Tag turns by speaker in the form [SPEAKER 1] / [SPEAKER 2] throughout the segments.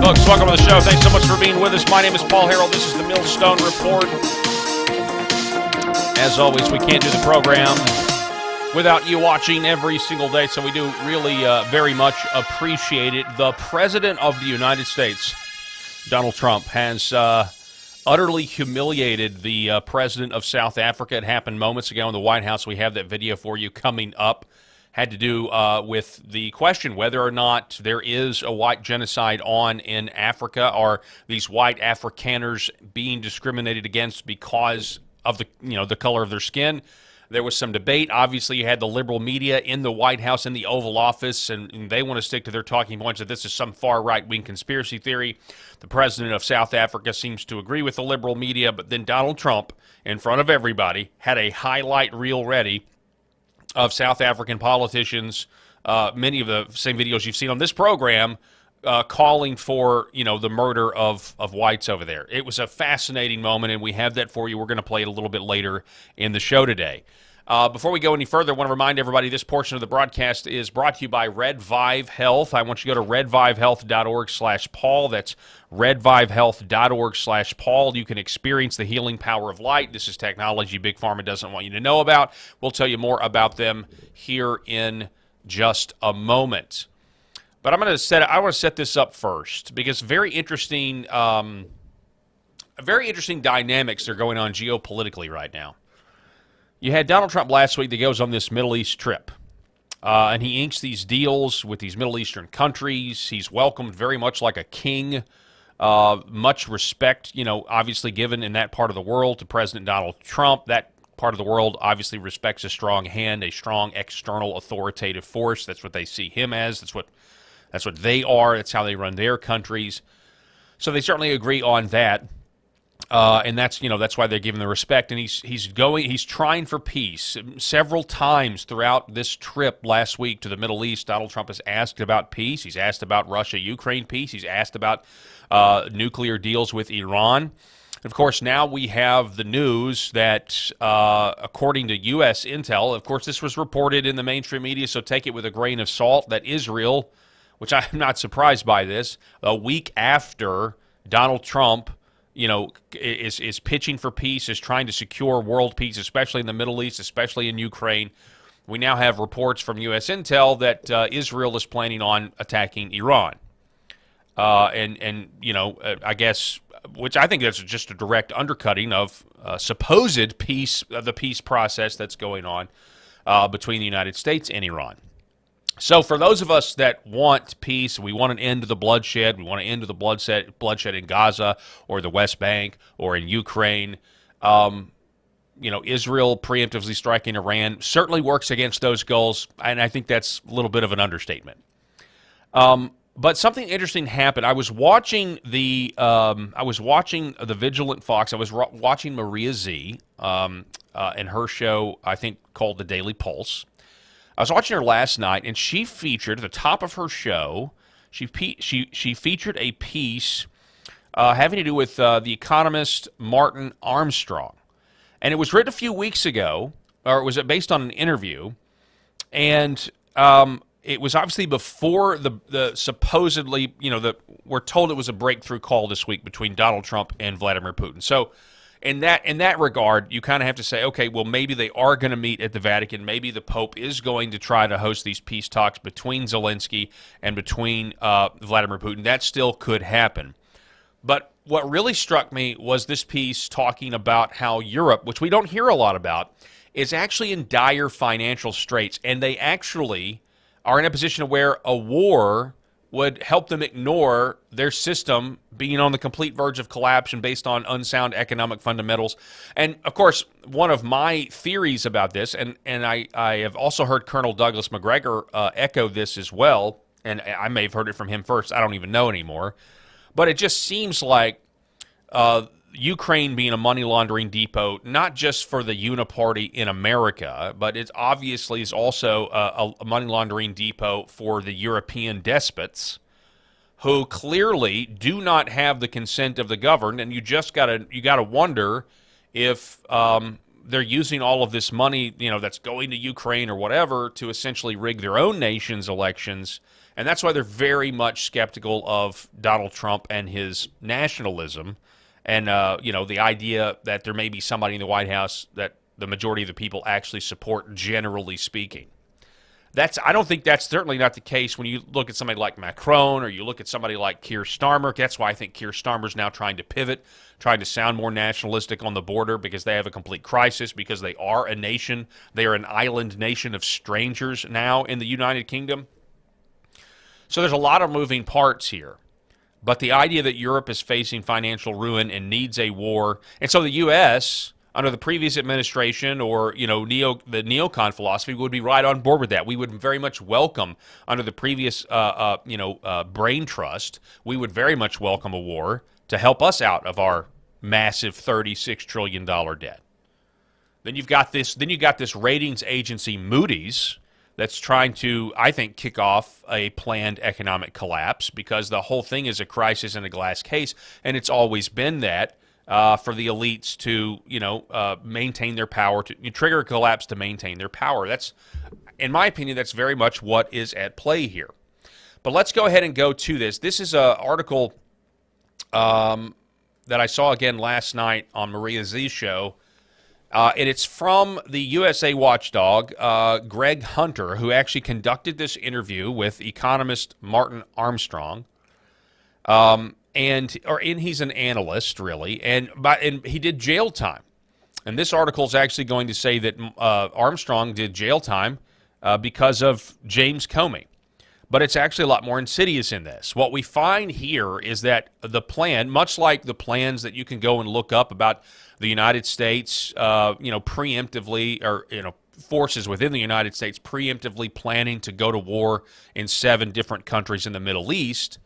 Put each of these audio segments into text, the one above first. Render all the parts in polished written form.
[SPEAKER 1] folks. Welcome to the show. Thanks so much for being with us. My name is Paul Harrell. This is the Millstone Report. As always, we can't do the program without you watching every single day, so we do really very much appreciate it. The President of the United States, Donald Trump, has utterly humiliated the President of South Africa. It happened moments ago in the White House. We have that video for you coming up. Had to do with the question whether or not there is a white genocide on in Africa. Are these white Afrikaners being discriminated against because of the color of their skin? There was some debate. Obviously, you had the liberal media in the White House, in the Oval Office, and they want to stick to their talking points that this is some far right-wing conspiracy theory. The president of South Africa seems to agree with the liberal media, but then Donald Trump, in front of everybody, had a highlight reel ready of South African politicians, many of the same videos you've seen on this program, calling for, the murder of whites over there. It was a fascinating moment, and we have that for you. We're going to play it a little bit later in the show today. Before we go any further, I want to remind everybody this portion of the broadcast is brought to you by Red Vive Health. I want you to go to redvivehealth.org/Paul. That's redvivehealth.org/Paul. You can experience the healing power of light. This is technology Big Pharma doesn't want you to know about. We'll tell you more about them here in just a moment. But I want to set this up first because very interesting dynamics are going on geopolitically right now. You had Donald Trump last week that goes on this Middle East trip, and he inks these deals with these Middle Eastern countries. He's welcomed very much like a king. Much respect, obviously given in that part of the world to President Donald Trump. That part of the world obviously respects a strong hand, a strong external authoritative force. That's what they see him as. That's what they are. That's how they run their countries. So they certainly agree on that. And that's why they're giving the respect, and he's trying for peace. Several times throughout this trip last week to the Middle East, Donald Trump has asked about peace. He's asked about Russia-Ukraine peace. He's asked about nuclear deals with Iran. Of course, now we have the news that, according to U.S. intel, of course, this was reported in the mainstream media, so take it with a grain of salt, that Israel, which I'm not surprised by this, a week after Donald Trump is pitching for peace, is trying to secure world peace, especially in the Middle East, especially in Ukraine. We now have reports from U.S. intel that Israel is planning on attacking Iran. I guess, which I think that's just a direct undercutting of supposed peace, the peace process that's going on between the United States and Iran. So for those of us that want peace, we want an end to the bloodshed, we want an end to the bloodshed in Gaza or the West Bank or in Ukraine, Israel preemptively striking Iran certainly works against those goals, and I think that's a little bit of an understatement. But something interesting happened. I was watching the Vigilant Fox. I was watching Maria Z. And her show, I think, called The Daily Pulse. I was watching her last night, and she featured, at the top of her show, she featured a piece having to do with the economist Martin Armstrong. And it was written a few weeks ago, or it was based on an interview, and it was obviously before the supposedly, we're told it was a breakthrough call this week between Donald Trump and Vladimir Putin. So in that regard, you kind of have to say, okay, well, maybe they are going to meet at the Vatican. Maybe the Pope is going to try to host these peace talks between Zelensky and between Vladimir Putin. That still could happen. But what really struck me was this piece talking about how Europe, which we don't hear a lot about, is actually in dire financial straits, and they actually are in a position where a war would help them ignore their system being on the complete verge of collapse and based on unsound economic fundamentals. And, of course, one of my theories about this, and I have also heard Colonel Douglas Macgregor echo this as well, and I may have heard it from him first, I don't even know anymore, but it just seems like Ukraine being a money laundering depot, not just for the uniparty in America, but it obviously is also a money laundering depot for the European despots who clearly do not have the consent of the governed, and you gotta wonder if they're using all of this money, that's going to Ukraine or whatever to essentially rig their own nation's elections. And that's why they're very much skeptical of Donald Trump and his nationalism and, the idea that there may be somebody in the White House that the majority of the people actually support, generally speaking. I don't think that's certainly not the case when you look at somebody like Macron or you look at somebody like Keir Starmer. That's why I think Keir Starmer's now trying to pivot, trying to sound more nationalistic on the border because they have a complete crisis, because they are a nation. They are an island nation of strangers now in the United Kingdom. So there's a lot of moving parts here. But the idea that Europe is facing financial ruin and needs a war, and so the U.S., under the previous administration or, the neocon philosophy, would be right on board with that. We would very much welcome, under the previous, brain trust, we would very much welcome a war to help us out of our massive $36 trillion debt. Then you've got this ratings agency, Moody's, that's trying to, I think, kick off a planned economic collapse because the whole thing is a crisis in a glass case, and it's always been that. For the elites to, maintain their power, to trigger a collapse to maintain their power. That's, in my opinion, that's very much what is at play here. But let's go ahead and go to this. This is an article that I saw again last night on Maria Z's show, and it's from the USA watchdog, Greg Hunter, who actually conducted this interview with economist Martin Armstrong. And he's an analyst, really, and he did jail time. And this article is actually going to say that Armstrong did jail time because of James Comey. But it's actually a lot more insidious in this. What we find here is that the plan, much like the plans that you can go and look up about the United States, preemptively, or, forces within the United States preemptively planning to go to war in 7 different countries in the Middle East.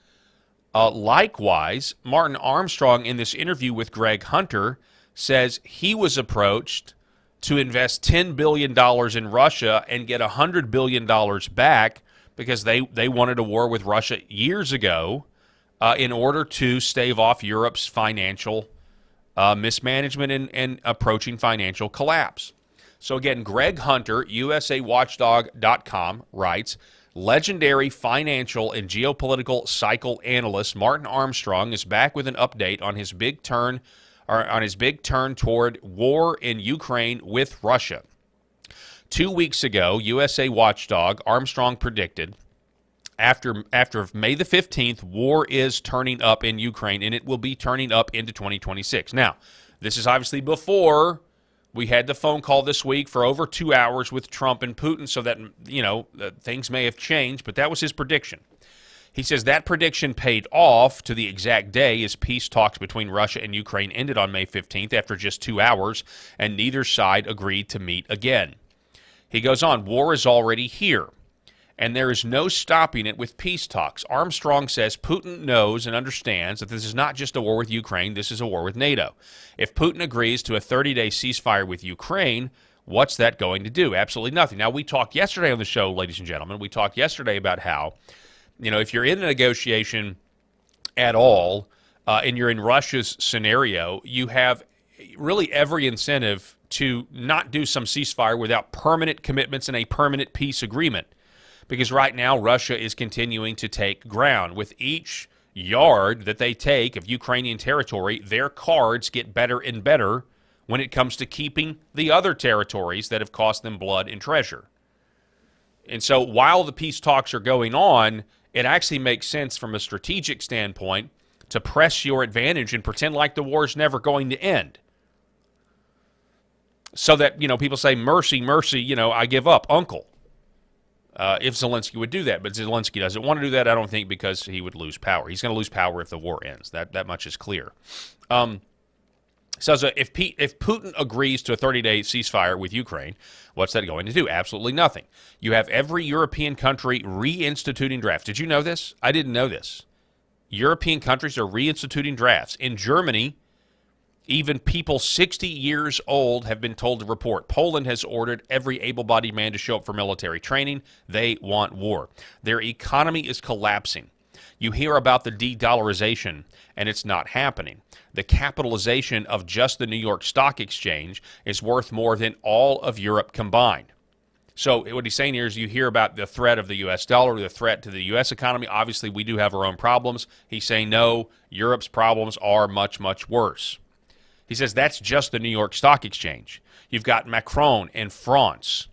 [SPEAKER 1] Likewise, Martin Armstrong, in this interview with Greg Hunter, says he was approached to invest $10 billion in Russia and get $100 billion back because they wanted a war with Russia years ago in order to stave off Europe's financial mismanagement and approaching financial collapse. So again, Greg Hunter, USAWatchdog.com, writes, legendary financial and geopolitical cycle analyst Martin Armstrong is back with an update on his big turn toward war in Ukraine with Russia. 2 weeks ago, USA Watchdog Armstrong predicted after May the 15th, war is turning up in Ukraine, and it will be turning up into 2026. Now, this is obviously before we had the phone call this week for over 2 hours with Trump and Putin, so that, things may have changed, but that was his prediction. He says that prediction paid off to the exact day as peace talks between Russia and Ukraine ended on May 15th after just 2 hours, and neither side agreed to meet again. He goes on, war is already here, and there is no stopping it with peace talks. Armstrong says Putin knows and understands that this is not just a war with Ukraine, this is a war with NATO. If Putin agrees to a 30-day ceasefire with Ukraine, what's that going to do? Absolutely nothing. Now, we talked yesterday on the show, ladies and gentlemen, we talked yesterday about how, if you're in a negotiation at all, and you're in Russia's scenario, you have really every incentive to not do some ceasefire without permanent commitments and a permanent peace agreement. Because right now, Russia is continuing to take ground. With each yard that they take of Ukrainian territory, their cards get better and better when it comes to keeping the other territories that have cost them blood and treasure. And so while the peace talks are going on, it actually makes sense from a strategic standpoint to press your advantage and pretend like the war is never going to end. So that, people say, mercy, mercy, I give up, uncle. If Zelensky would do that. But Zelensky doesn't want to do that, I don't think, because he would lose power. He's going to lose power if the war ends. That much is clear. So if Putin agrees to a 30-day ceasefire with Ukraine, what's that going to do? Absolutely nothing. You have every European country reinstituting drafts. Did you know this? I didn't know this. European countries are reinstituting drafts. In Germany, even people 60 years old have been told to report. Poland has ordered every able-bodied man to show up for military training. They want war. Their economy is collapsing. You hear about the de-dollarization, and it's not happening. The capitalization of just the New York Stock Exchange is worth more than all of Europe combined. So what he's saying here is you hear about the threat of the U.S. dollar, the threat to the U.S. economy. Obviously, we do have our own problems. He's saying, no, Europe's problems are much, much worse. He says that's just the New York Stock Exchange. You've got Macron in France.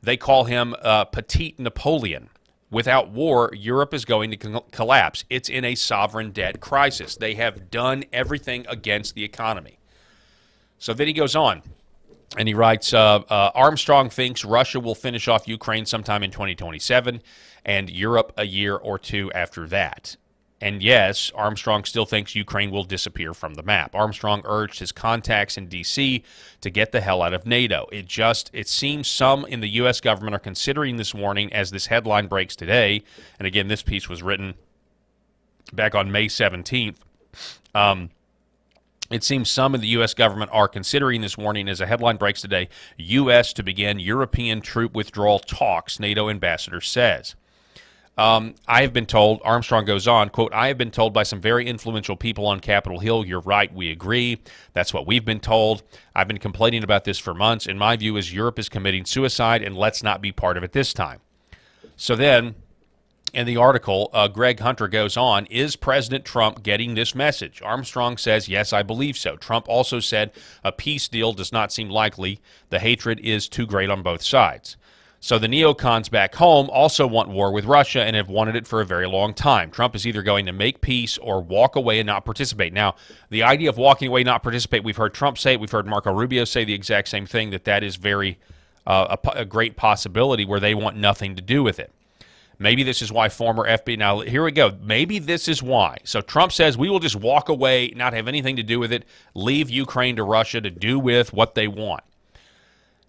[SPEAKER 1] They call him Petit Napoleon. Without war, Europe is going to collapse. It's in a sovereign debt crisis. They have done everything against the economy. So then he goes on, and he writes, Armstrong thinks Russia will finish off Ukraine sometime in 2027, and Europe a year or two after that. And yes, Armstrong still thinks Ukraine will disappear from the map. Armstrong urged his contacts in D.C. to get the hell out of NATO. It seems some in the U.S. government are considering this warning as this headline breaks today. And again, this piece was written back on May 17th. It seems some in the U.S. government are considering this warning as a headline breaks today. U.S. to begin European troop withdrawal talks, NATO ambassador says. I have been told, Armstrong goes on, quote, I have been told by some very influential people on Capitol Hill, you're right, we agree. That's what we've been told. I've been complaining about this for months. In my view, is Europe is committing suicide, and let's not be part of it this time. So then, in the article, Greg Hunter goes on, is President Trump getting this message? Armstrong says, yes, I believe so. Trump also said a peace deal does not seem likely. The hatred is too great on both sides. So the neocons back home also want war with Russia and have wanted it for a very long time. Trump is either going to make peace or walk away and not participate. Now, the idea of walking away, not participate, we've heard Trump say it. We've heard Marco Rubio say the exact same thing, that is very a great possibility where they want nothing to do with it. Maybe this is why former FBI, now here we go, maybe this is why. So Trump says we will just walk away, not have anything to do with it, leave Ukraine to Russia to do with what they want.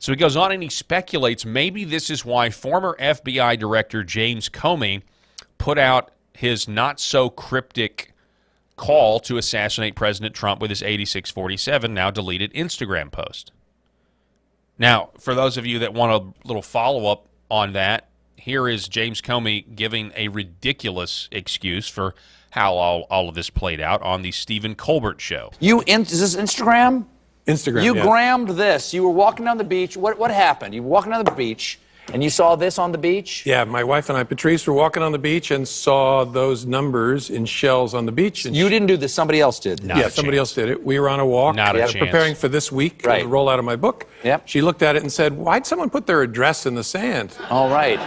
[SPEAKER 1] So he goes on and he speculates maybe this is why former FBI Director James Comey put out his not-so-cryptic call to assassinate President Trump with his 8647, now deleted Instagram post. Now, for those of you that want a little follow-up on that, here is James Comey giving a ridiculous excuse for how all of this played out on the Stephen Colbert show.
[SPEAKER 2] Is this Instagram?
[SPEAKER 3] Instagram,
[SPEAKER 2] You
[SPEAKER 3] yeah.
[SPEAKER 2] grammed this. You were walking down the beach. What happened? You were walking down the beach, and you saw this on the beach?
[SPEAKER 3] Yeah, my wife and I, Patrice, were walking on the beach and saw those numbers in shells on the beach. And
[SPEAKER 2] You didn't do this. Somebody else did.
[SPEAKER 1] Not a
[SPEAKER 3] somebody
[SPEAKER 1] chance.
[SPEAKER 3] else did it. We were on a walk,
[SPEAKER 1] Not a chance.
[SPEAKER 3] preparing for this week,
[SPEAKER 2] Right.
[SPEAKER 3] the rollout of my book.
[SPEAKER 2] Yep.
[SPEAKER 3] She looked at it and said, why'd someone put their address in the sand?
[SPEAKER 2] All right.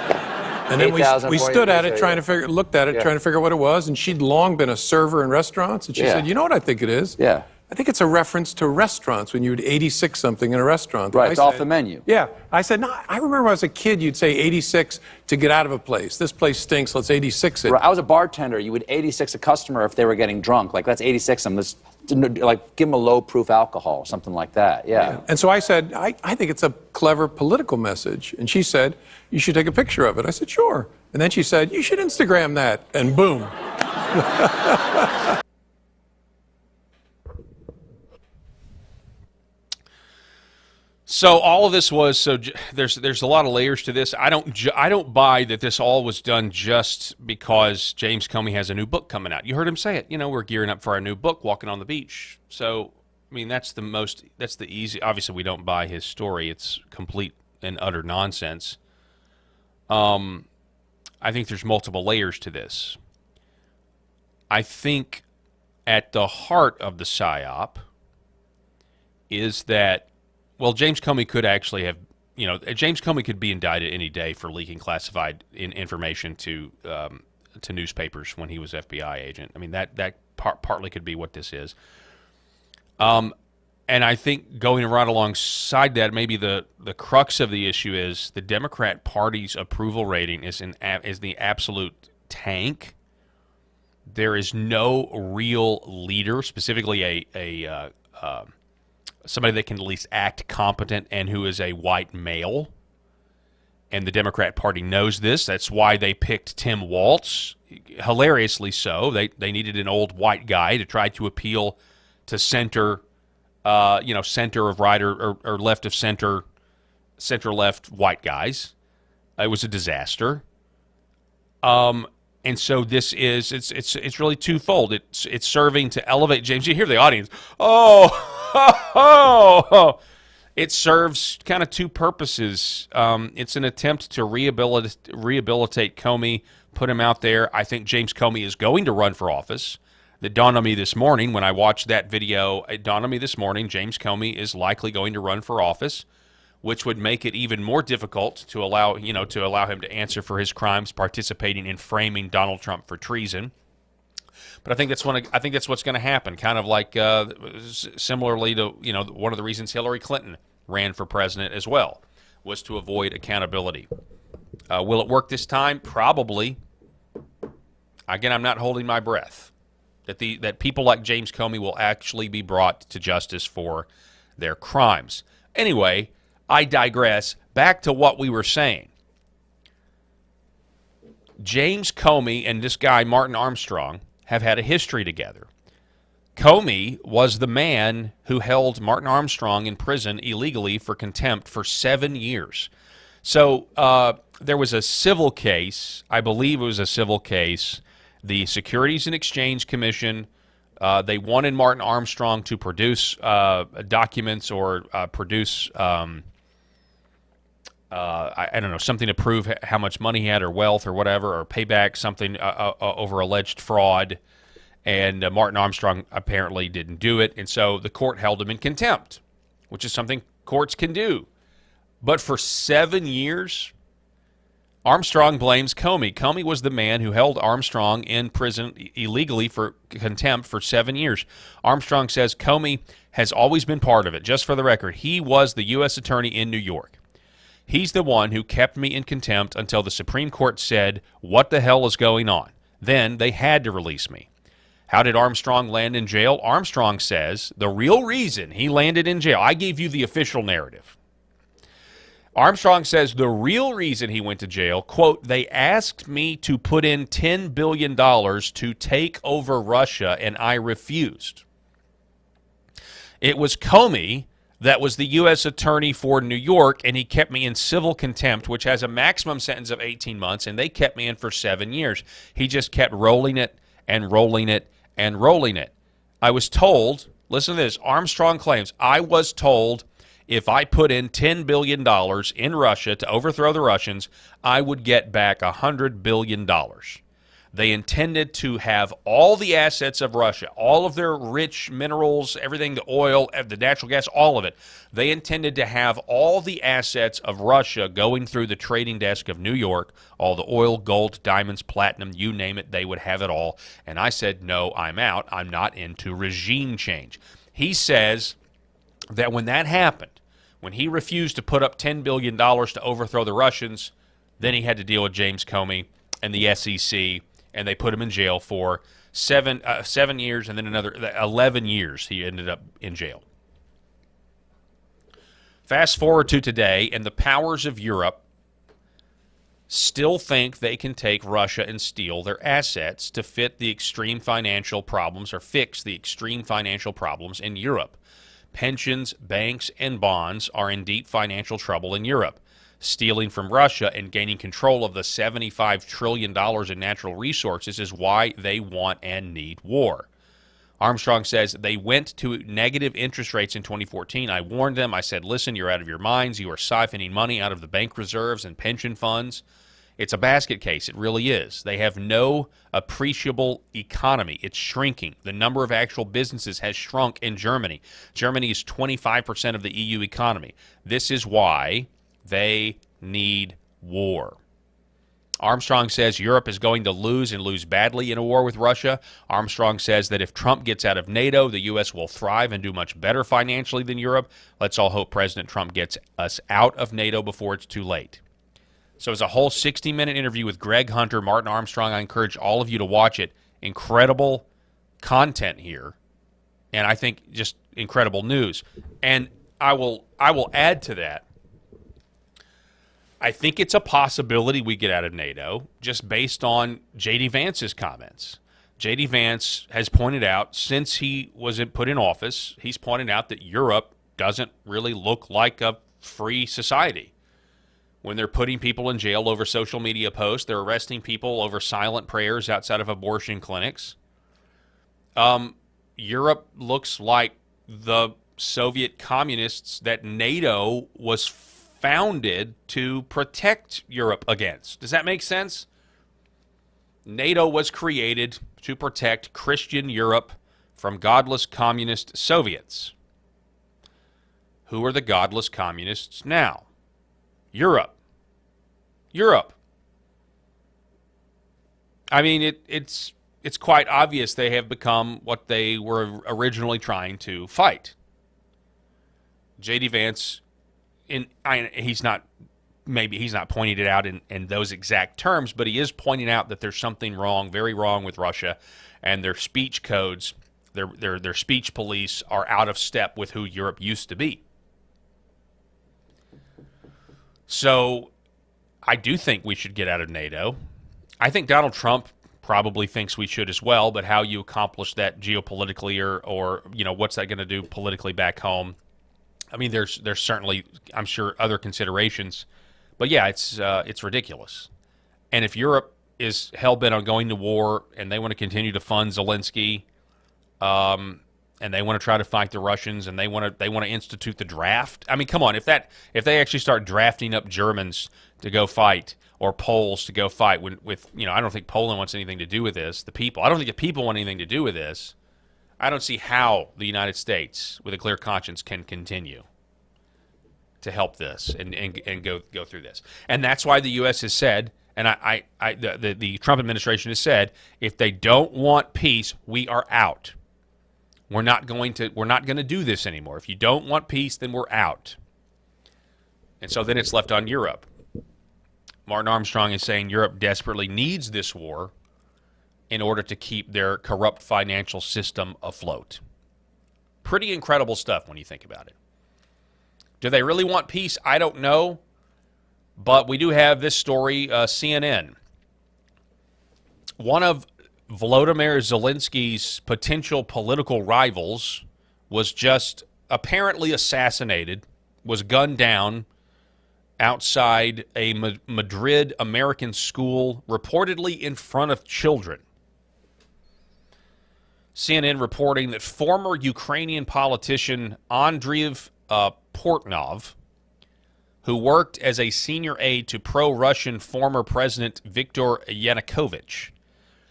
[SPEAKER 3] And then we
[SPEAKER 2] 8,000,
[SPEAKER 3] stood at it,
[SPEAKER 2] 48,000.
[SPEAKER 3] looked at it,
[SPEAKER 2] Yeah.
[SPEAKER 3] trying to figure out what it was. And she'd long been a server in restaurants. And she
[SPEAKER 2] Yeah.
[SPEAKER 3] said, you know what I think it is?
[SPEAKER 2] Yeah.
[SPEAKER 3] I think it's a reference to restaurants when you would 86 something in a restaurant.
[SPEAKER 2] Right,
[SPEAKER 3] I
[SPEAKER 2] it's off
[SPEAKER 3] said-
[SPEAKER 2] the menu.
[SPEAKER 3] Yeah. I said, no, I remember when I was a kid, you'd say 86 to get out of a place. This place stinks, let's 86 it.
[SPEAKER 2] I was a bartender. You would 86 a customer if they were getting drunk. Like, let's 86 them. Let's, like, give them a low-proof alcohol, something like that. Yeah.
[SPEAKER 3] And so I said, I think it's a clever political message. And she said, you should take a picture of it. I said, sure. And then she said, you should Instagram that. And boom.
[SPEAKER 1] So all of this was there's a lot of layers to this. I don't buy that this all was done just because James Comey has a new book coming out. You heard him say it. You know, we're gearing up for our new book, Walking on the Beach. So I mean, that's the easy. Obviously, we don't buy his story. It's complete and utter nonsense. I think there's multiple layers to this. I think at the heart of the psyop is that, well, James Comey could actually have, James Comey could be indicted any day for leaking classified information to newspapers when he was FBI agent. I mean, that partly could be what this is. And I think going right alongside that, maybe the crux of the issue is the Democrat Party's approval rating is the absolute tank. There is no real leader, specifically somebody that can at least act competent and who is a white male. And the Democrat Party knows this. That's why they picked Tim Walz, hilariously so. They needed an old white guy to try to appeal to center, center of right or left of center left white guys. It was a disaster. And And so this is it's really twofold. It's serving to elevate James. You hear the audience. Oh. It serves kind of two purposes. It's an attempt to rehabilitate Comey, put him out there. I think James Comey is going to run for office. That dawned on me this morning when I watched that video. It dawned on me this morning, James Comey is likely going to run for office, which would make it even more difficult to allow him to answer for his crimes, participating in framing Donald Trump for treason. But I think that's what's going to happen. Kind of like similarly to one of the reasons Hillary Clinton ran for president as well, was to avoid accountability. Will it work this time? Probably. Again, I'm not holding my breath that people like James Comey will actually be brought to justice for their crimes. Anyway, I digress. Back to what we were saying. James Comey and this guy Martin Armstrong have had a history together. Comey was the man who held Martin Armstrong in prison illegally for contempt for 7 years. So there was a civil case. I believe it was a civil case. The Securities and Exchange Commission, they wanted Martin Armstrong to produce documents or produce, I don't know, something to prove how much money he had or wealth or whatever, or pay back something over alleged fraud. And Martin Armstrong apparently didn't do it, and so the court held him in contempt, which is something courts can do. But for 7 years, Armstrong blames Comey. Comey was the man who held Armstrong in prison illegally for contempt for 7 years. Armstrong says Comey has always been part of it. Just for the record, he was the U.S. attorney in New York. He's the one who kept me in contempt until the Supreme Court said, what the hell is going on? Then they had to release me. How did Armstrong land in jail? Armstrong says the real reason he landed in jail, I gave you the official narrative. Armstrong says the real reason he went to jail, quote, they asked me to put in $10 billion to take over Russia, and I refused. It was Comey that was the U.S. attorney for New York, and he kept me in civil contempt, which has a maximum sentence of 18 months, and they kept me in for 7 years. He just kept rolling it and rolling it and rolling it. I was told, listen to this, Armstrong claims, I was told if I put in $10 billion in Russia to overthrow the Russians, I would get back $100 billion. They intended to have all the assets of Russia, all of their rich minerals, everything, the oil, the natural gas, all of it. They intended to have all the assets of Russia going through the trading desk of New York, all the oil, gold, diamonds, platinum, you name it, they would have it all. And I said, no, I'm out. I'm not into regime change. He says that when that happened, when he refused to put up $10 billion to overthrow the Russians, then he had to deal with James Comey and the SEC, and they put him in jail for 7 years, and then another 11 years he ended up in jail. Fast forward to today, and the powers of Europe still think they can take Russia and steal their assets to fit the extreme financial problems or fix the extreme financial problems in Europe. Pensions, banks, and bonds are in deep financial trouble in Europe. Stealing from Russia and gaining control of the $75 trillion in natural resources is why they want and need war. Armstrong says they went to negative interest rates in 2014. I warned them. I said, listen, you're out of your minds. You are siphoning money out of the bank reserves and pension funds. It's a basket case. It really is. They have no appreciable economy. It's shrinking. The number of actual businesses has shrunk in Germany. Germany is 25% of the EU economy. This is why they need war. Armstrong says Europe is going to lose and lose badly in a war with Russia. Armstrong says that if Trump gets out of NATO, the U.S. will thrive and do much better financially than Europe. Let's all hope President Trump gets us out of NATO before it's too late. So it's a whole 60-minute interview with Greg Hunter, Martin Armstrong. I encourage all of you to watch it. Incredible content here, and I think just incredible news. And I will add to that. I think it's a possibility we get out of NATO just based on J.D. Vance's comments. J.D. Vance has pointed out, since he was put in office, he's pointed out that Europe doesn't really look like a free society. when they're putting people in jail over social media posts. They're arresting people over silent prayers outside of abortion clinics. Europe looks like the Soviet communists that NATO was founded to protect Europe against. Does that make sense? NATO was created to protect Christian Europe from godless communist Soviets. Who are the godless communists now? Europe. I mean, it's quite obvious they have become what they were originally trying to fight. J.D. Vance, he's not pointing it out in those exact terms, but he is pointing out that there's something wrong, very wrong with Russia, and their speech codes, their speech police are out of step with who Europe used to be. So I do think we should get out of NATO. I think Donald Trump probably thinks we should as well, but how you accomplish that geopolitically or what's that going to do politically back home? I mean, there's certainly, I'm sure, other considerations. But yeah, it's ridiculous. And if Europe is hell-bent on going to war and they want to continue to fund Zelensky, and they want to try to fight the Russians, and they want to institute the draft. I mean, come on, if they actually start drafting up Germans to go fight or Poles to go fight with I don't think Poland wants anything to do with this. I don't think the people want anything to do with this. I don't see how the United States, with a clear conscience, can continue to help this and go through this. And that's why the U.S. has said, and the Trump administration has said, if they don't want peace, we are out. We're not going to do this anymore. If you don't want peace, then we're out. And so then it's left on Europe. Martin Armstrong is saying Europe desperately needs this war in order to keep their corrupt financial system afloat. Pretty incredible stuff when you think about it. Do they really want peace? I don't know. But we do have this story, CNN. One of Volodymyr Zelensky's potential political rivals was just apparently assassinated, was gunned down outside a Madrid American school, reportedly in front of children. CNN reporting that former Ukrainian politician Andriy Portnov, who worked as a senior aide to pro-Russian former President Viktor Yanukovych,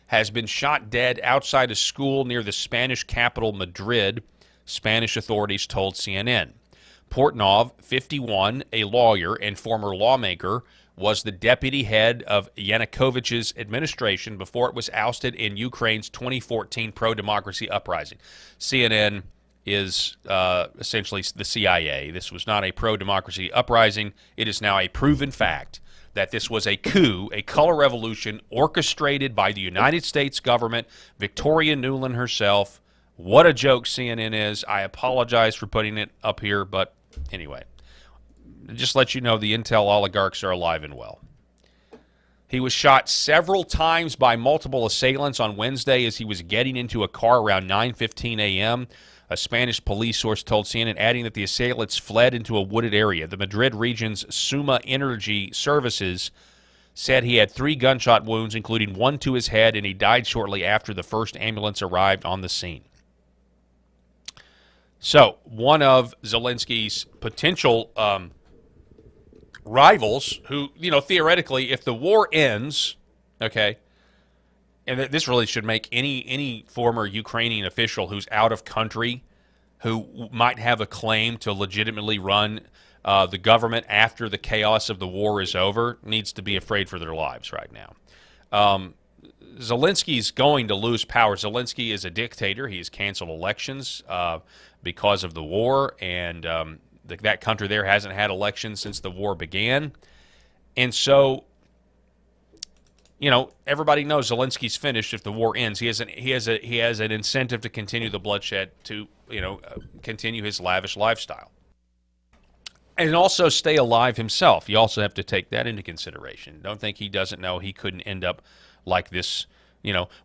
[SPEAKER 1] has been shot dead outside a school near the Spanish capital, Madrid, Spanish authorities told CNN. Portnov, 51, a lawyer and former lawmaker, was the deputy head of Yanukovych's administration before it was ousted in Ukraine's 2014 pro-democracy uprising. CNN is essentially the CIA. This was not a pro-democracy uprising. It is now a proven fact that this was a coup, a color revolution orchestrated by the United States government, Victoria Nuland herself. What a joke CNN is. I apologize for putting it up here, but anyway, just let you know the intel oligarchs are alive and well. He was shot several times by multiple assailants on Wednesday as he was getting into a car around 9:15 a.m., a Spanish police source told CNN, adding that the assailants fled into a wooded area. The Madrid region's Suma Energy Services said he had 3 gunshot wounds, including 1 to his head, and he died shortly after the first ambulance arrived on the scene. So, one of Zelensky's potential rivals, who, theoretically, if the war ends, okay, and this really should make any former Ukrainian official who's out of country, who might have a claim to legitimately run the government after the chaos of the war is over, needs to be afraid for their lives right now. Zelensky's going to lose power. Zelensky is a dictator. He has canceled elections because of the war, and that country there hasn't had elections since the war began. And so, everybody knows Zelensky's finished if the war ends. He has an incentive to continue the bloodshed, to continue his lavish lifestyle, and also stay alive himself. You also have to take that into consideration. Don't think he doesn't know he couldn't end up like this.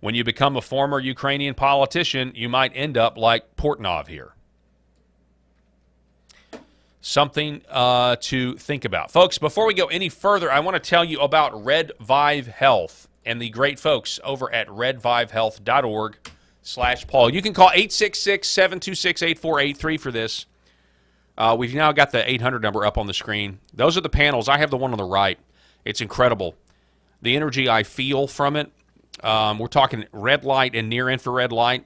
[SPEAKER 1] When you become a former Ukrainian politician, you might end up like Portnov here. Something to think about. Folks, before we go any further, I want to tell you about Red Vive Health and the great folks over at redvivehealth.org/Paul. You can call 866-726-8483 for this. We've now got the 800 number up on the screen. Those are the panels. I have the one on the right. It's incredible. The energy I feel from it. We're talking red light and near infrared light.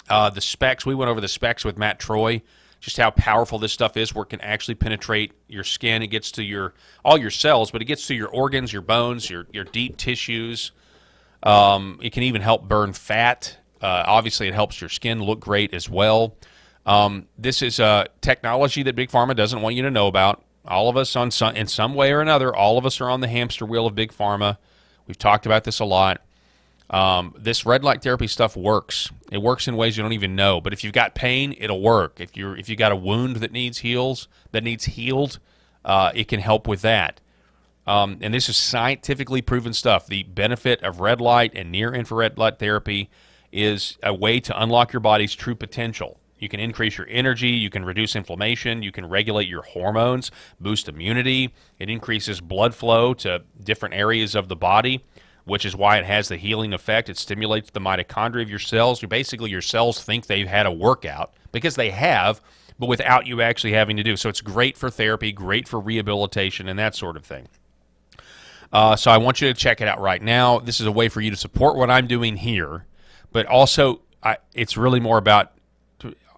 [SPEAKER 1] The specs, we went over the specs with Matt Troy, just how powerful this stuff is, where it can actually penetrate your skin. It gets to all your cells, but it gets to your organs, your bones, your deep tissues. It can even help burn fat. Obviously, it helps your skin look great as well. This is a technology that Big Pharma doesn't want you to know about. All of us, in some way or another, all of us are on the hamster wheel of Big Pharma. We've talked about this a lot. This red light therapy stuff works. It works in ways you don't even know. But if you've got pain, it'll work. If you got a wound that needs healed, it can help with that. And this is scientifically proven stuff. The benefit of red light and near infrared light therapy is a way to unlock your body's true potential. You can increase your energy, you can reduce inflammation, you can regulate your hormones, boost immunity. It increases blood flow to different areas of the body, which is why it has the healing effect. It stimulates the mitochondria of your cells. Your cells think they've had a workout, because they have, but without you actually having to do. So it's great for therapy, great for rehabilitation, and that sort of thing. So I want you to check it out right now. This is a way for you to support what I'm doing here, but also it's really more about,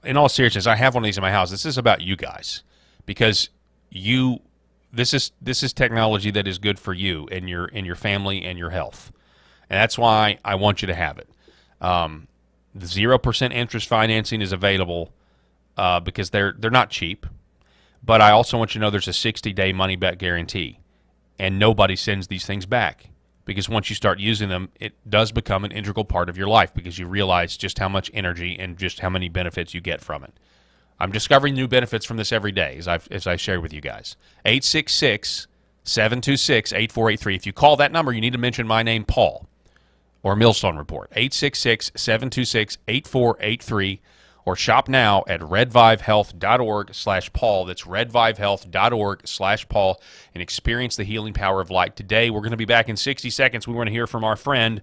[SPEAKER 1] in all seriousness, I have one of these in my house. This is about you guys, because this is technology that is good for you and your family and your health, and that's why I want you to have it. The 0% interest financing is available because they're not cheap, but I also want you to know there's a 60-day money-back guarantee, and nobody sends these things back, because once you start using them, it does become an integral part of your life, because you realize just how much energy and just how many benefits you get from it. I'm discovering new benefits from this every day, as I shared with you guys. 866-726-8483. If you call that number, you need to mention my name, Paul, or Millstone Report. 866-726-8483, or shop now at redvivehealth.org/Paul. That's redvivehealth.org/Paul, and experience the healing power of light. Today, we're going to be back in 60 seconds. We want to hear from our friend,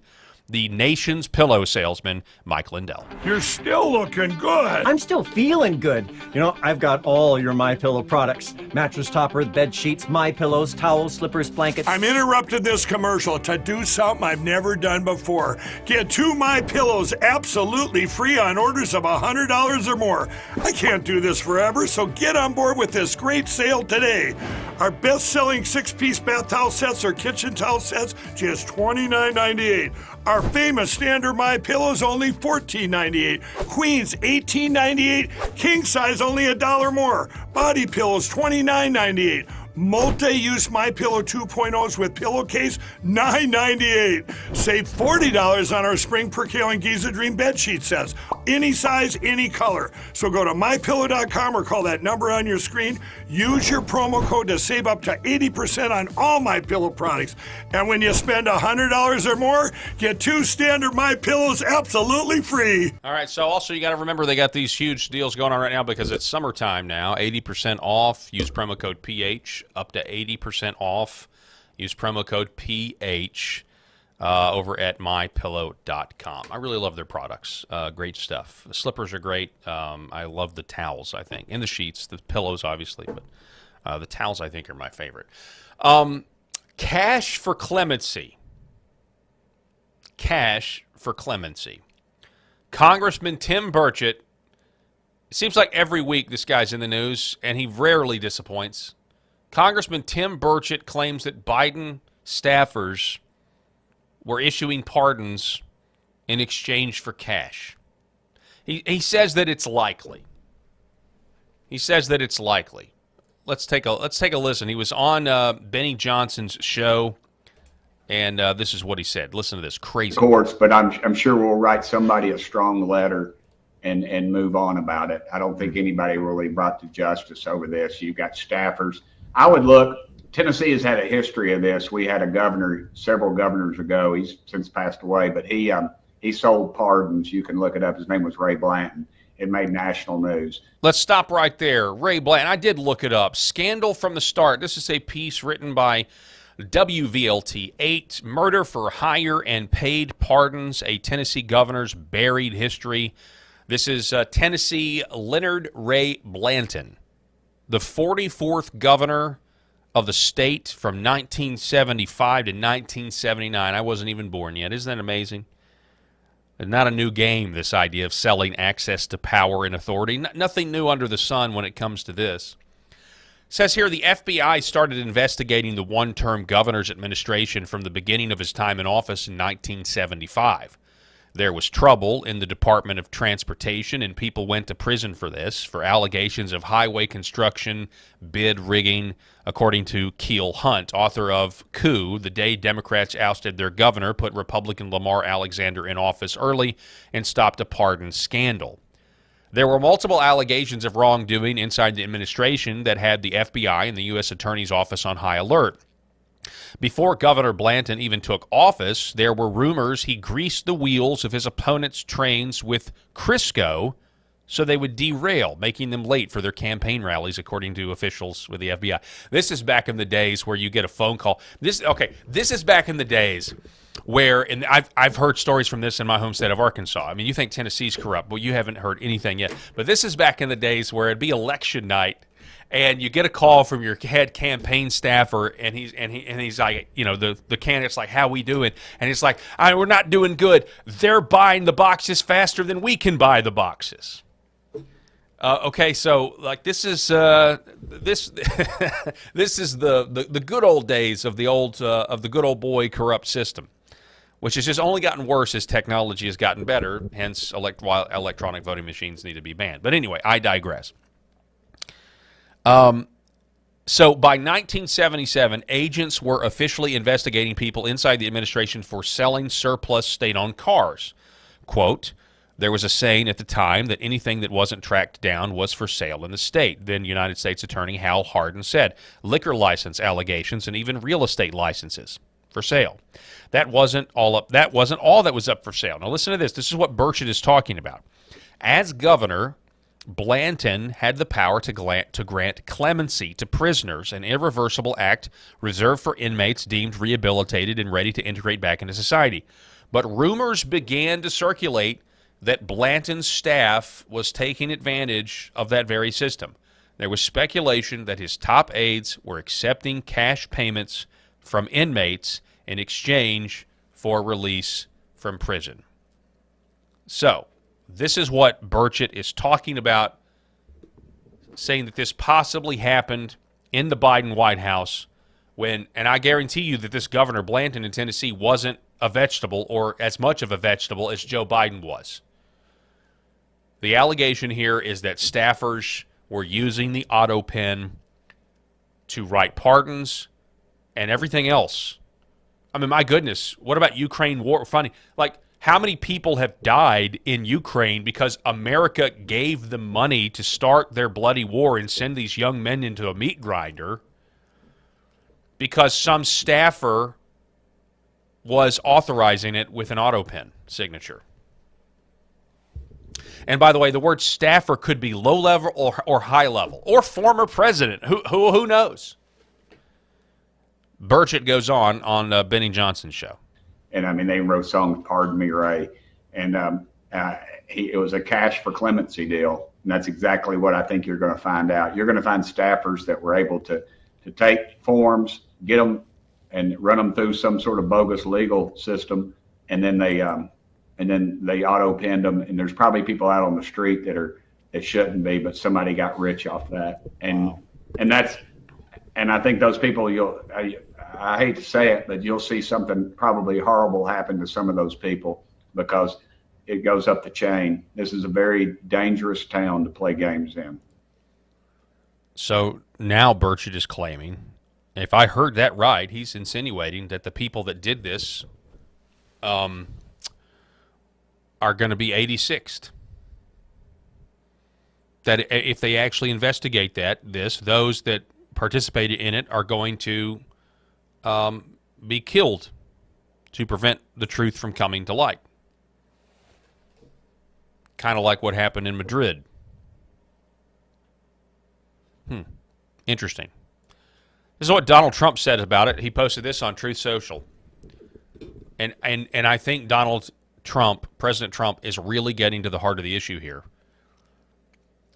[SPEAKER 1] the nation's pillow salesman, Mike Lindell.
[SPEAKER 4] You're still looking good.
[SPEAKER 5] I'm still feeling good. You know, I've got all your MyPillow products. Mattress topper, bed sheets, MyPillows, towels, slippers, blankets.
[SPEAKER 4] I'm interrupting this commercial to do something I've never done before. Get 2 MyPillows absolutely free on orders of $100 or more. I can't do this forever, so get on board with this great sale today. Our best-selling 6-piece bath towel sets or kitchen towel sets, just $29.98. Our famous standard MyPillows only $14.98. Queens $18.98. King size only $1 more. Body pillows $29.98. Multi-use MyPillow 2.0s with pillowcase $9.98. Save $40 on our spring percale and Giza Dream bed sheet sets. Any size, any color. So go to MyPillow.com or call that number on your screen. Use your promo code to save up to 80% on all MyPillow products. And when you spend $100 or more, get 2 standard MyPillows absolutely free.
[SPEAKER 1] All right, so also you got to remember they got these huge deals going on right now because it's summertime now. 80% off. Use promo code PH. Up to 80% off. Use promo code PH over at mypillow.com. I really love their products. Great stuff. The slippers are great. I love the towels, I think, and the sheets, the pillows, obviously, but the towels, I think, are my favorite. Cash for clemency. Cash for clemency. Congressman Tim Burchett, it seems like every week this guy's in the news, and he rarely disappoints. Congressman Tim Burchett claims that Biden staffers were issuing pardons in exchange for cash. He says that it's likely. He says that it's likely. Let's take a listen. He was on Benny Johnson's show, and this is what he said. Listen to this. Crazy.
[SPEAKER 6] Of course, but I'm sure we'll write somebody a strong letter and move on about it. I don't think anybody really brought to justice over this. You've got staffers. I would look, Tennessee has had a history of this. We had a governor several governors ago. He's since passed away, but he sold pardons. You can look it up. His name was Ray Blanton. it made national news.
[SPEAKER 1] Let's stop right there. Ray Blanton, I did look it up. Scandal from the start. This is a piece written by WVLT 8, Murder for Hire and Paid Pardons, a Tennessee governor's buried history. This is Tennessee Leonard Ray Blanton, the 44th governor of the state from 1975 to 1979. I wasn't even born yet. Isn't that amazing? Not a new game, this idea of selling access to power and authority. Nothing new under the sun when it comes to this. It says here the FBI started investigating the one-term governor's administration from the beginning of his time in office in 1975. There was trouble in the Department of Transportation, and people went to prison for this, for allegations of highway construction, bid rigging, according to Keel Hunt, author of Coup, The Day Democrats Ousted Their Governor, put Republican Lamar Alexander in office early, and stopped a pardon scandal. There were multiple allegations of wrongdoing inside the administration that had the FBI and the U.S. Attorney's Office on high alert. Before Governor Blanton even took office, there were rumors he greased the wheels of his opponents' trains with Crisco so they would derail, making them late for their campaign rallies, according to officials with the FBI. This is back in the days where you get a phone call. This is back in the days where, and I've heard stories from this in my home state of Arkansas. I mean, you think Tennessee's corrupt, well, you haven't heard anything yet. But this is back in the days where it'd be election night, and you get a call from your head campaign staffer, and he's like, you know, the candidate's like, how we doing? And he's like, we're not doing good. They're buying the boxes faster than we can buy the boxes. Okay, so like this is this this is the good old days of the good old boy corrupt system, which has just only gotten worse as technology has gotten better. Hence, electronic voting machines need to be banned. But anyway, I digress. So by 1977, agents were officially investigating people inside the administration for selling surplus state-owned cars. Quote, there was a saying at the time that anything that wasn't tracked down was for sale in the state. Then United States Attorney Hal Hardin said, liquor license allegations and even real estate licenses for sale. That wasn't all that was up for sale. Now listen to this. This is what Burchett is talking about. As governor, Blanton had the power to grant clemency to prisoners, an irreversible act reserved for inmates deemed rehabilitated and ready to integrate back into society. But rumors began to circulate that Blanton's staff was taking advantage of that very system. There was speculation that his top aides were accepting cash payments from inmates in exchange for release from prison. So, this is what Burchett is talking about, saying that this possibly happened in the Biden White House when, and I guarantee you that this Governor Blanton in Tennessee wasn't a vegetable or as much of a vegetable as Joe Biden was. The allegation here is that staffers were using the auto pen to write pardons and everything else. I mean, my goodness, what about Ukraine war? Funny, like, how many people have died in Ukraine because America gave them money to start their bloody war and send these young men into a meat grinder because some staffer was authorizing it with an auto pen signature? And by the way, the word staffer could be low level or high level or former president. Who knows? Burchett goes on Benny Johnson's show.
[SPEAKER 6] And I mean, they wrote songs, Pardon Me, Ray. And it was a cash for clemency deal. And that's exactly what I think you're going to find out. You're going to find staffers that were able to take forms, get them, and run them through some sort of bogus legal system. And then they auto penned them. And there's probably people out on the street that shouldn't be, but somebody got rich off that. And I think those people, I hate to say it, but you'll see something probably horrible happen to some of those people because it goes up the chain. This is a very dangerous town to play games in.
[SPEAKER 1] So now Burchett is claiming, if I heard that right, he's insinuating that the people that did this are going to be 86th. That if they actually investigate those that participated in it are going to be killed to prevent the truth from coming to light. kind of like what happened in Madrid. Interesting. This is what Donald Trump said about it. He posted this on Truth Social. And I think President Trump, is really getting to the heart of the issue here.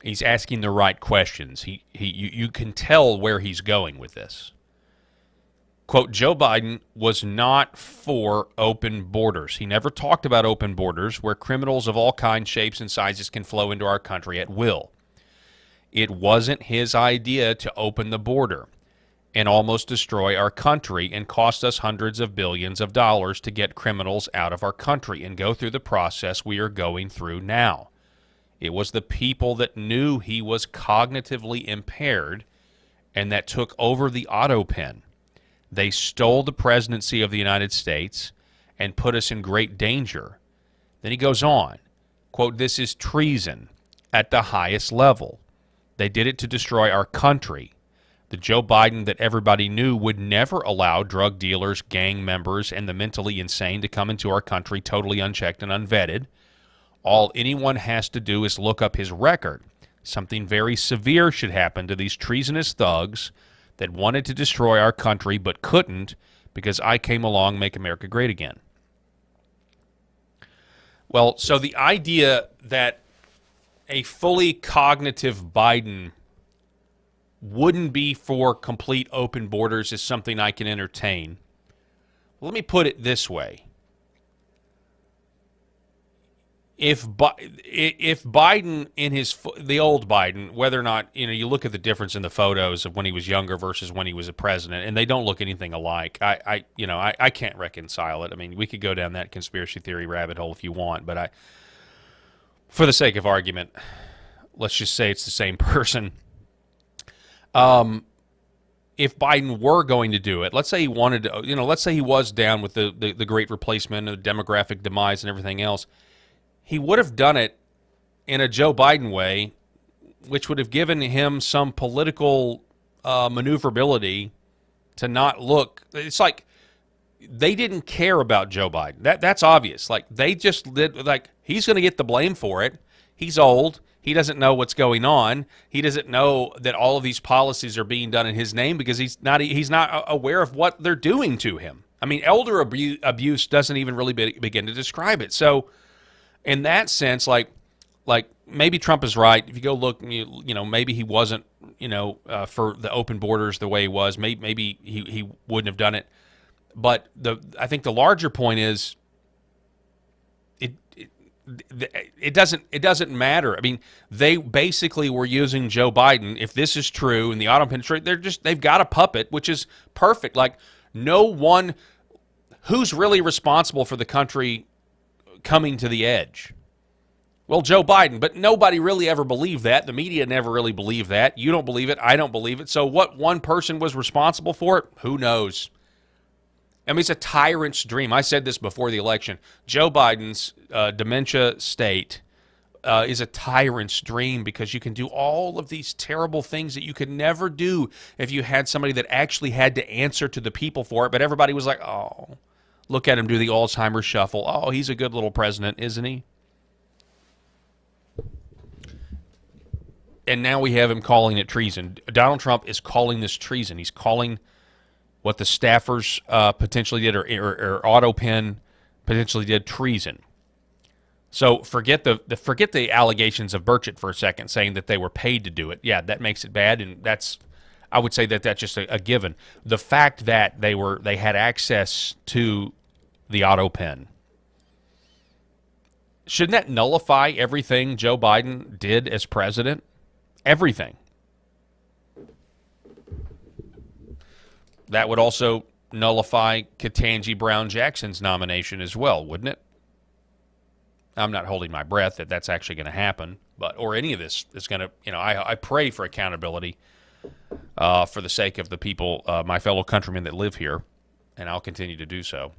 [SPEAKER 1] He's asking the right questions. You can tell where he's going with this. Quote, Joe Biden was not for open borders. He never talked about open borders where criminals of all kinds, shapes, and sizes can flow into our country at will. It wasn't his idea to open the border and almost destroy our country and cost us hundreds of billions of dollars to get criminals out of our country and go through the process we are going through now. It was the people that knew he was cognitively impaired and that took over the auto pen. They stole the presidency of the United States and put us in great danger. Then he goes on, quote, this is treason at the highest level. They did it to destroy our country. The Joe Biden that everybody knew would never allow drug dealers, gang members, and the mentally insane to come into our country totally unchecked and unvetted. All anyone has to do is look up his record. Something very severe should happen to these treasonous thugs that wanted to destroy our country but couldn't because I came along, make America great again. Well, so the idea that a fully cognitive Biden wouldn't be for complete open borders is something I can entertain. Let me put it this way. If Biden in the old Biden, whether or not, you look at the difference in the photos of when he was younger versus when he was a president, and they don't look anything alike. I can't reconcile it. I mean, we could go down that conspiracy theory rabbit hole if you want, but for the sake of argument, let's just say it's the same person. If Biden were going to do it, let's say he wanted to, let's say he was down with the great replacement and the demographic demise and everything else, he would have done it in a Joe Biden way, which would have given him some political maneuverability to not look. It's like they didn't care about Joe Biden. That's obvious. Like they just did. Like he's going to get the blame for it. He's old. He doesn't know what's going on. He doesn't know that all of these policies are being done in his name because he's not aware of what they're doing to him. I mean, elder abuse doesn't even really begin to describe it. So, in that sense, like maybe Trump is right. If you go look, maybe he wasn't, for the open borders the way he was. Maybe he wouldn't have done it. But I think the larger point is, it doesn't matter. I mean, they basically were using Joe Biden. If this is true and the auto penetration, they've got a puppet, which is perfect. Like no one who's really responsible for the country coming to the edge. Well, Joe Biden, but nobody really ever believed that. The media never really believed that. You don't believe it. I don't believe it. So what one person was responsible for it? Who knows? I mean, it's a tyrant's dream. I said this before the election. Joe Biden's dementia state is a tyrant's dream because you can do all of these terrible things that you could never do if you had somebody that actually had to answer to the people for it. But everybody was like, oh, look at him do the Alzheimer's shuffle. Oh, he's a good little president, isn't he? And now we have him calling it treason. Donald Trump is calling this treason. He's calling what the staffers potentially did or auto pen potentially did treason. So forget the allegations of Burchett for a second, saying that they were paid to do it. Yeah, that makes it bad, and I would say that's just a given. The fact that they had access to the auto pen, shouldn't that nullify everything Joe Biden did as president? Everything. That would also nullify Ketanji Brown Jackson's nomination as well, wouldn't it? I'm not holding my breath that that's actually going to happen, or any of this is going to, I pray for accountability for the sake of the people, my fellow countrymen that live here, and I'll continue to do so.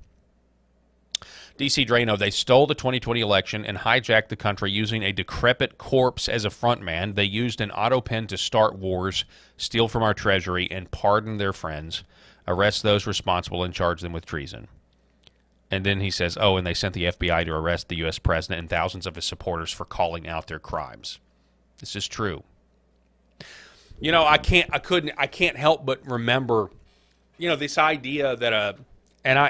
[SPEAKER 1] D.C. Drano, they stole the 2020 election and hijacked the country using a decrepit corpse as a frontman. They used an auto pen to start wars, steal from our treasury, and pardon their friends, arrest those responsible, and charge them with treason. And then he says, oh, and they sent the FBI to arrest the U.S. president and thousands of his supporters for calling out their crimes. This is true. You know, I can't help but remember, you know, this idea that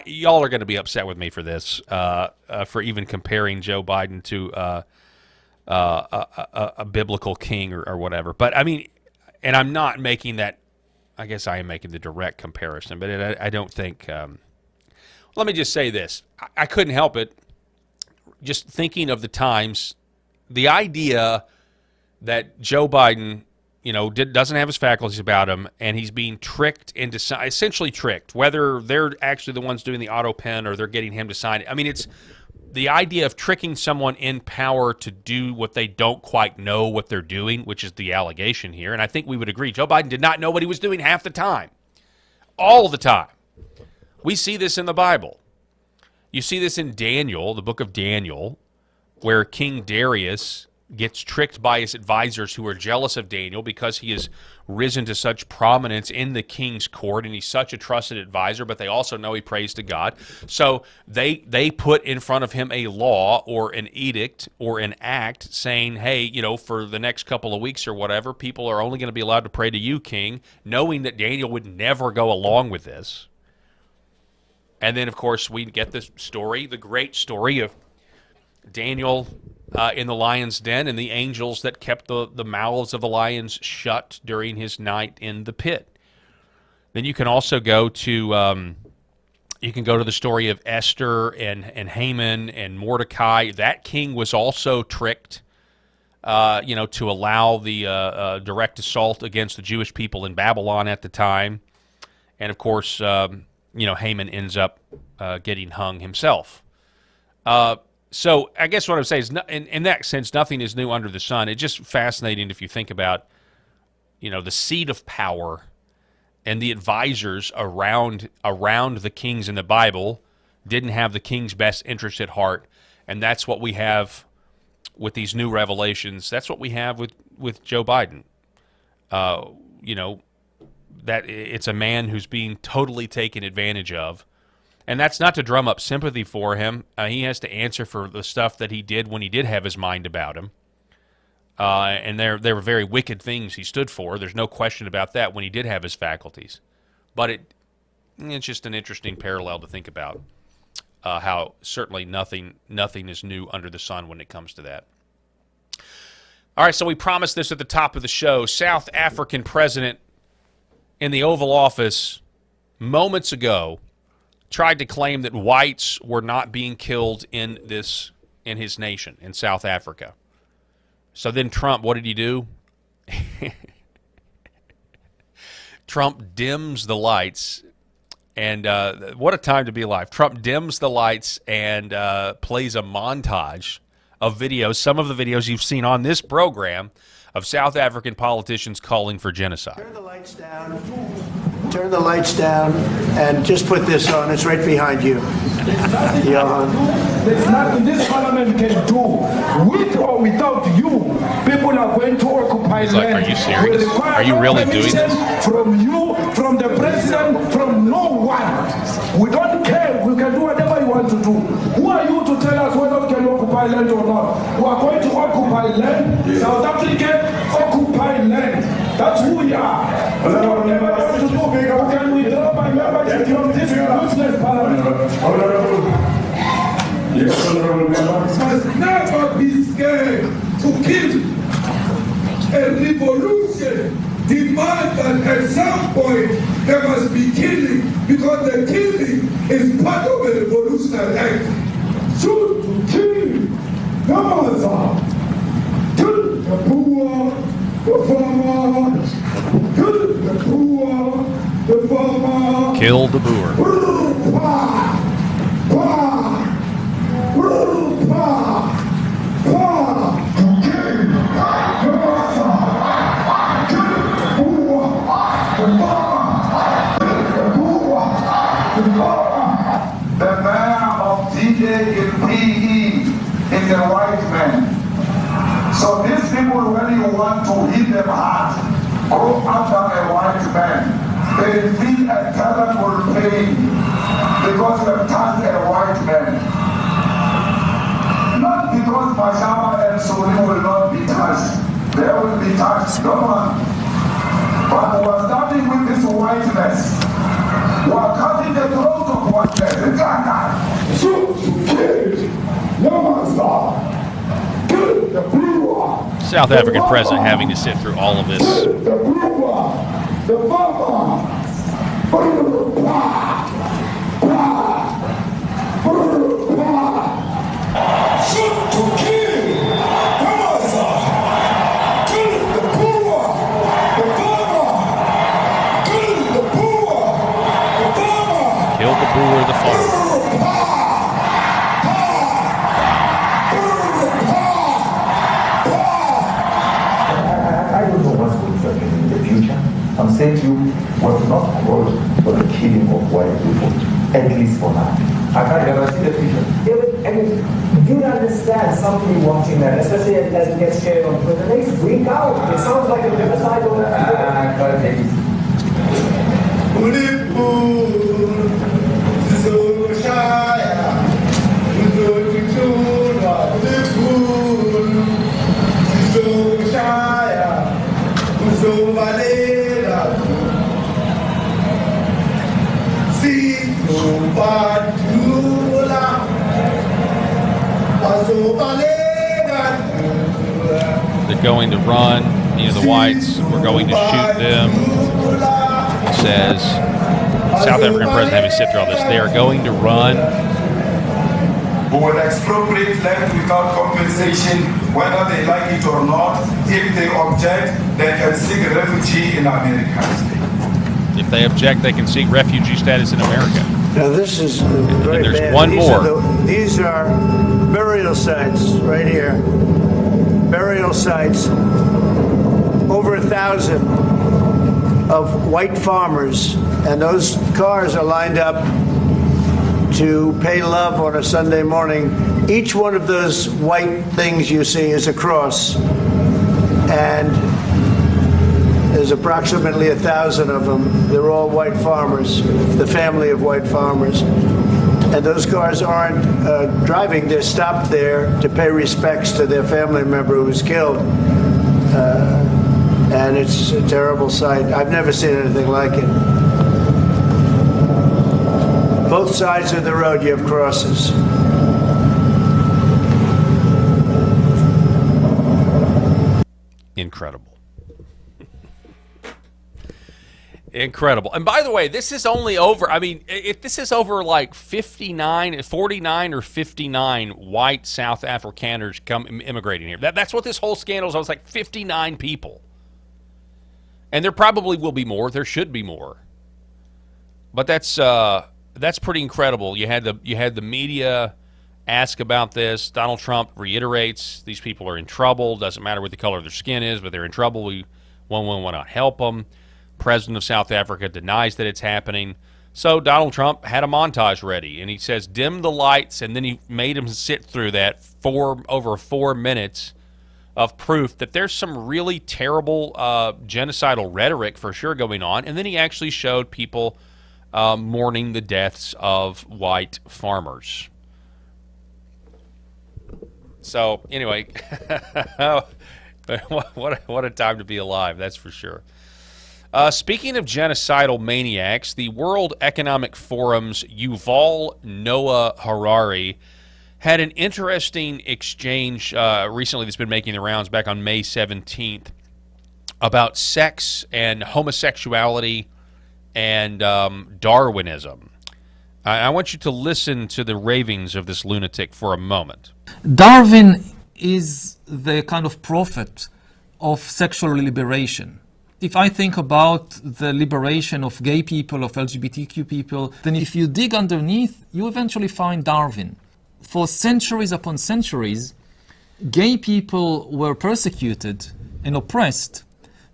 [SPEAKER 1] y'all are going to be upset with me for this, for even comparing Joe Biden to a biblical king or whatever. But I mean, and I'm not making that. I guess I am making the direct comparison, but I don't think. Let me just say this: I couldn't help it. Just thinking of the times, the idea that Joe Biden, you know, doesn't have his faculties about him, and he's being tricked into, essentially tricked, whether they're actually the ones doing the auto pen or they're getting him to sign it. I mean, it's the idea of tricking someone in power to do what they don't quite know what they're doing, which is the allegation here. And I think we would agree, Joe Biden did not know what he was doing half the time, all the time. We see this in the Bible. You see this in Daniel, the book of Daniel, where King Darius gets tricked by his advisors who are jealous of Daniel because he has risen to such prominence in the king's court and he's such a trusted advisor, but they also know he prays to God. So they put in front of him a law or an edict or an act saying, hey, you know, for the next couple of weeks or whatever, people are only going to be allowed to pray to you, king, knowing that Daniel would never go along with this. And then, of course, we get this story, the great story of Daniel in the lion's den and the angels that kept the mouths of the lions shut during his night in the pit. Then you can also go to the story of Esther and Haman and Mordecai. That king was also tricked, to allow the direct assault against the Jewish people in Babylon at the time. And of course, Haman ends up getting hung himself. So I guess what I'm saying is, in that sense, nothing is new under the sun. It's just fascinating if you think about, the seat of power and the advisors around the kings in the Bible didn't have the king's best interest at heart, and that's what we have with these new revelations. That's what we have with Joe Biden. That it's a man who's being totally taken advantage of. And that's not to drum up sympathy for him. He has to answer for the stuff that he did when he did have his mind about him. And there were very wicked things he stood for. There's no question about that when he did have his faculties. But it's just an interesting parallel to think about, how certainly nothing is new under the sun when it comes to that. All right, so we promised this at the top of the show. South African president in the Oval Office moments ago tried to claim that whites were not being killed in his nation, in South Africa. So then Trump, what did he do? Trump dims the lights, and what a time to be alive. Trump dims the lights and plays a montage of videos, some of the videos you've seen on this program, of South African politicians calling for genocide.
[SPEAKER 7] Turn the lights down. Turn the lights down and just put this on. It's right behind you.
[SPEAKER 8] There's nothing this parliament can do. With or without you, people are going to occupy
[SPEAKER 1] He's like,
[SPEAKER 8] land.
[SPEAKER 1] are you serious? Are you really doing this?
[SPEAKER 8] From you, from the president, from no one. We don't care. We can do whatever you want to do. Who are you to tell us whether we can occupy land or not? We are going to occupy land. South Africa, occupy land. That's who we are. Can we drop my membership from this useless parliament?
[SPEAKER 9] Yes, honorable member.
[SPEAKER 8] Must never be scared to kill. A revolution demands that at some point there must be killing, because the killing is part of a revolutionary act. Shoot to kill. Gaza. Kill the poor, the farmer. Kill the poor, the farmer.
[SPEAKER 1] Kill the boer.
[SPEAKER 9] The man of DJ in PE is a white man. So these people, when you want to hit them hard, go after a white man. They feel a terrible pain. because you have touched a white man. Not because Pajama and Soli will not be touched. They will be touched, no one. But we are starting with this whiteness. We are cutting the throat of whiteness.
[SPEAKER 1] South African president having to sit through all of this. Kill the boer, the farmer.
[SPEAKER 9] I don't know what's going to happen in the future. I'm saying to you, was not called for the killing of white people, at least for now. I can't ever see the future.
[SPEAKER 10] I mean, do you understand somebody watching that, especially as it gets shared on Twitter, they freak out. It sounds like a genocidal
[SPEAKER 1] They're going to run. You know, the whites, we're going to shoot them. He says, South African president having to sit through all this. They are going to run.
[SPEAKER 9] Who will expropriate land without compensation, whether they like it or not. If they object, they can seek refugee in America.
[SPEAKER 1] If they object, they can seek refugee status in America.
[SPEAKER 7] Now this is very
[SPEAKER 1] there's
[SPEAKER 7] bad.
[SPEAKER 1] one more.
[SPEAKER 7] These are burial sites right here. Burial sites. Over 1,000 of white farmers, and those cars are lined up to pay love on a Sunday morning. Each one of those white things you see is a cross, and there's approximately 1,000 of them. They're all white farmers, the family of white farmers. And those cars aren't driving, they're stopped there to pay respects to their family member who was killed. And it's a terrible sight. I've never seen anything like it. Both sides of the road you have crosses.
[SPEAKER 1] Incredible. Incredible. And by the way, this is only over, I mean, if this is over like 49 or 59 white South Afrikaners come immigrating here. That's what this whole scandal is. I was like 59 people. And there probably will be more. There should be more. But that's pretty incredible. You had the media ask about this. Donald Trump reiterates these people are in trouble. Doesn't matter what the color of their skin is, but they're in trouble. We want to help them. President of South Africa denies that it's happening. So Donald Trump had a montage ready, and he says, dim the lights, and then he made him sit through that over 4 minutes of proof that there's some really terrible genocidal rhetoric for sure going on. And then he actually showed people mourning the deaths of white farmers. So anyway, what a time to be alive, that's for sure. Speaking of genocidal maniacs, the World Economic Forum's Yuval Noah Harari had an interesting exchange recently that's been making the rounds back on May 17th about sex and homosexuality and Darwinism. I want you to listen to the ravings of this lunatic for a moment.
[SPEAKER 11] Darwin is the kind of prophet of sexual liberation. If I think about the liberation of gay people, of LGBTQ people, then if you dig underneath, you eventually find Darwin. For centuries upon centuries, gay people were persecuted and oppressed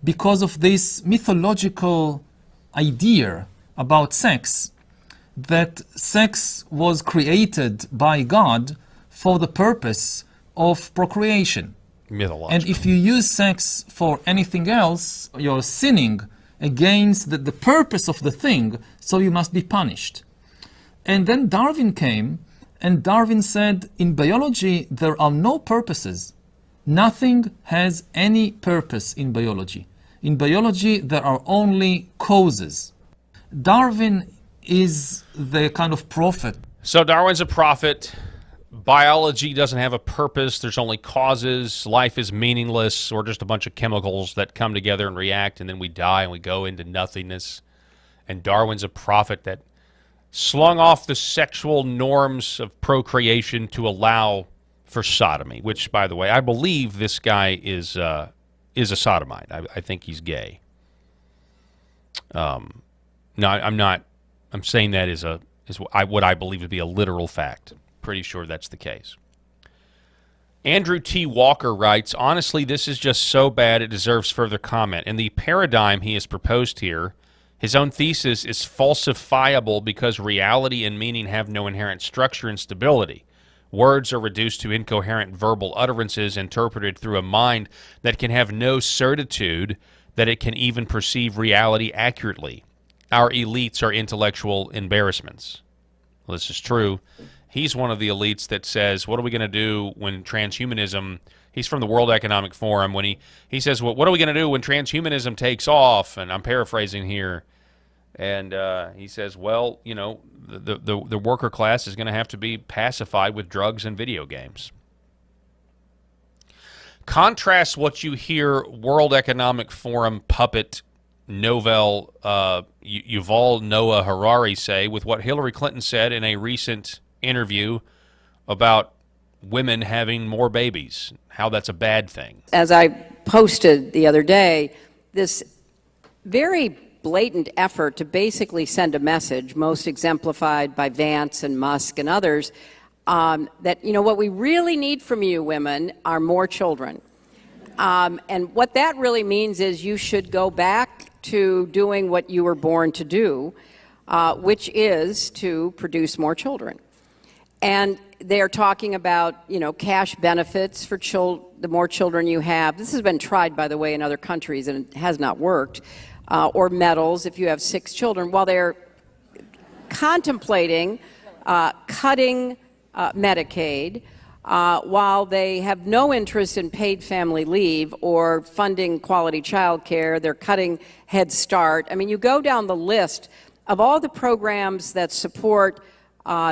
[SPEAKER 11] because of this mythological idea about sex, that sex was created by God for the purpose of procreation. And if you use sex for anything else, you're sinning against the purpose of the thing, so you must be punished. And then Darwin came, and Darwin said, in biology, there are no purposes. Nothing has any purpose in biology. In biology, there are only causes. Darwin is the kind of prophet.
[SPEAKER 1] So Darwin's a prophet. Biology doesn't have a purpose. There's only causes. Life is meaningless. Or just a bunch of chemicals that come together and react, and then we die and we go into nothingness. And Darwin's a prophet that slung off the sexual norms of procreation to allow for sodomy, which, by the way, I believe this guy is a sodomite. I think he's gay. No, I'm not. I'm saying that is what I believe to be a literal fact. Pretty sure that's the case. Andrew T. Walker writes, honestly, this is just so bad it deserves further comment. And the paradigm he has proposed here, his own thesis, is falsifiable because reality and meaning have no inherent structure and stability. Words are reduced to incoherent verbal utterances interpreted through a mind that can have no certitude that it can even perceive reality accurately. Our elites are intellectual embarrassments. Well, this is true. He's one of the elites that says, what are we going to do when transhumanism, he's from the World Economic Forum, when he says, well, what are we going to do when transhumanism takes off? And I'm paraphrasing here. And he says, well, you know, the worker class is going to have to be pacified with drugs and video games. Contrast what you hear World Economic Forum puppet Yuval Noah Harari say with what Hillary Clinton said in a recent interview about women having more babies, how that's a bad thing.
[SPEAKER 12] As I posted the other day, this very blatant effort to basically send a message, most exemplified by Vance and Musk and others, that, you know, what we really need from you women are more children. And what that really means is you should go back to doing what you were born to do, which is to produce more children. And they're talking about, you know, cash benefits for the more children you have. This has been tried, by the way, in other countries, and it has not worked. Or medals if you have 6 children, while they're contemplating cutting Medicaid, while they have no interest in paid family leave or funding quality child care. They're cutting Head Start. I mean, you go down the list of all the programs that support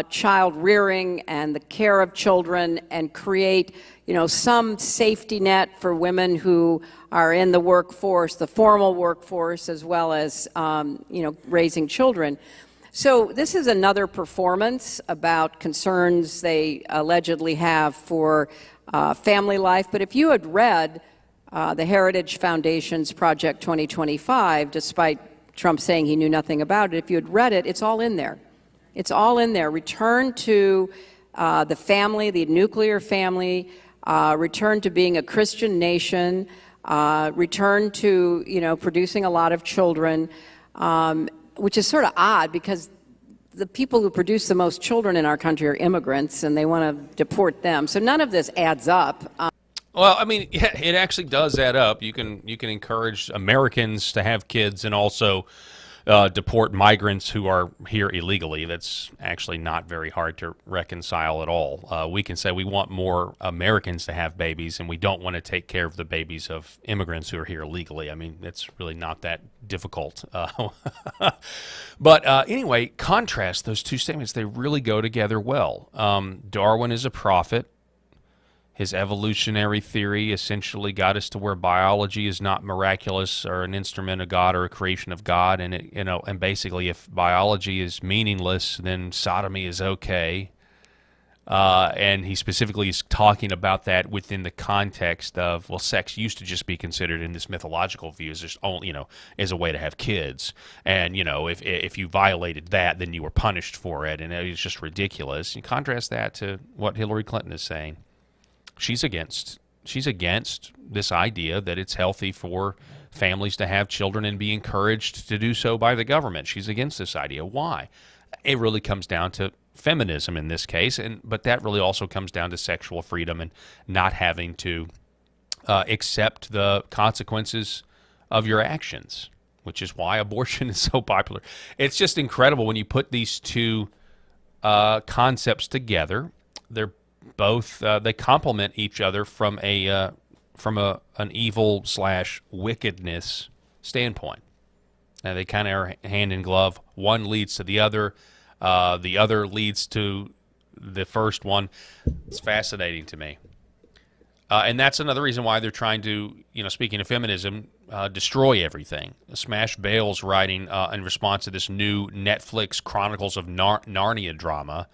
[SPEAKER 12] child rearing and the care of children and create, you know, some safety net for women who are in the workforce, the formal workforce, as well as, you know, raising children. So this is another performance about concerns they allegedly have for family life. But if you had read the Heritage Foundation's Project 2025, despite Trump saying he knew nothing about it, if you had read it, it's all in there. It's all in there. Return to the family, the nuclear family, return to being a Christian nation, return to, you know, producing a lot of children, which is sort of odd because the people who produce the most children in our country are immigrants, and they want to deport them. So none of this adds up.
[SPEAKER 1] Well, I mean, yeah, it actually does add up. You can encourage Americans to have kids and also deport migrants who are here illegally. That's actually not very hard to reconcile at all. We can say we want more Americans to have babies, and we don't want to take care of the babies of immigrants who are here illegally. I mean, it's really not that difficult. But anyway, contrast those two statements. They really go together well. Darwin is a prophet. His evolutionary theory essentially got us to where biology is not miraculous or an instrument of God or a creation of God, and it, you know, and basically, if biology is meaningless, then sodomy is okay. And he specifically is talking about that within the context of, well, sex used to just be considered in this mythological view as just only, you know, as a way to have kids, and you know, if you violated that, then you were punished for it, and it was just ridiculous. You contrast that to what Hillary Clinton is saying. She's against this idea that it's healthy for families to have children and be encouraged to do so by the government. She's against this idea. Why? It really comes down to feminism in this case, but that really also comes down to sexual freedom and not having to accept the consequences of your actions, which is why abortion is so popular. It's just incredible when you put these two concepts together. They're both they complement each other from an evil / wickedness standpoint. And they kind of are hand in glove. One leads to the other leads to the first one. It's fascinating to me. And that's another reason why they're trying to, speaking of feminism, destroy everything. Smash Bale's writing in response to this new Netflix Chronicles of Narnia drama.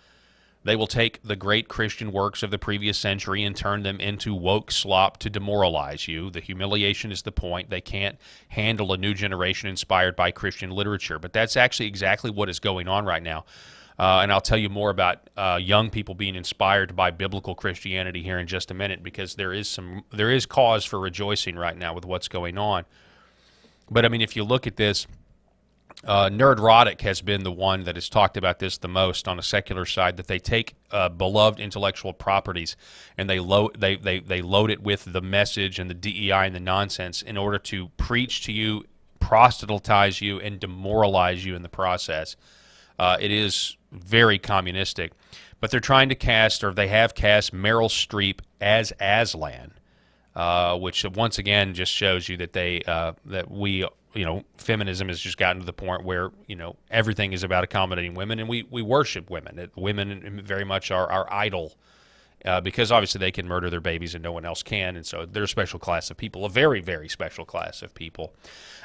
[SPEAKER 1] They will take the great Christian works of the previous century and turn them into woke slop to demoralize you. The humiliation is the point. They can't handle a new generation inspired by Christian literature. But that's actually exactly what is going on right now. And I'll tell you more about young people being inspired by biblical Christianity here in just a minute, because there is cause for rejoicing right now with what's going on. But I mean, if you look at this, Nerdrotic has been the one that has talked about this the most on a secular side, that they take beloved intellectual properties and they load it with the message and the DEI and the nonsense in order to preach to you, proselytize you, and demoralize you in the process. It is very communistic, but they're trying to cast, or they have cast, Meryl Streep as Aslan, which once again just shows you that feminism has just gotten to the point where, everything is about accommodating women, and we worship women. Women very much are our idol, because obviously they can murder their babies and no one else can, and so they're a special class of people, a very, very special class of people.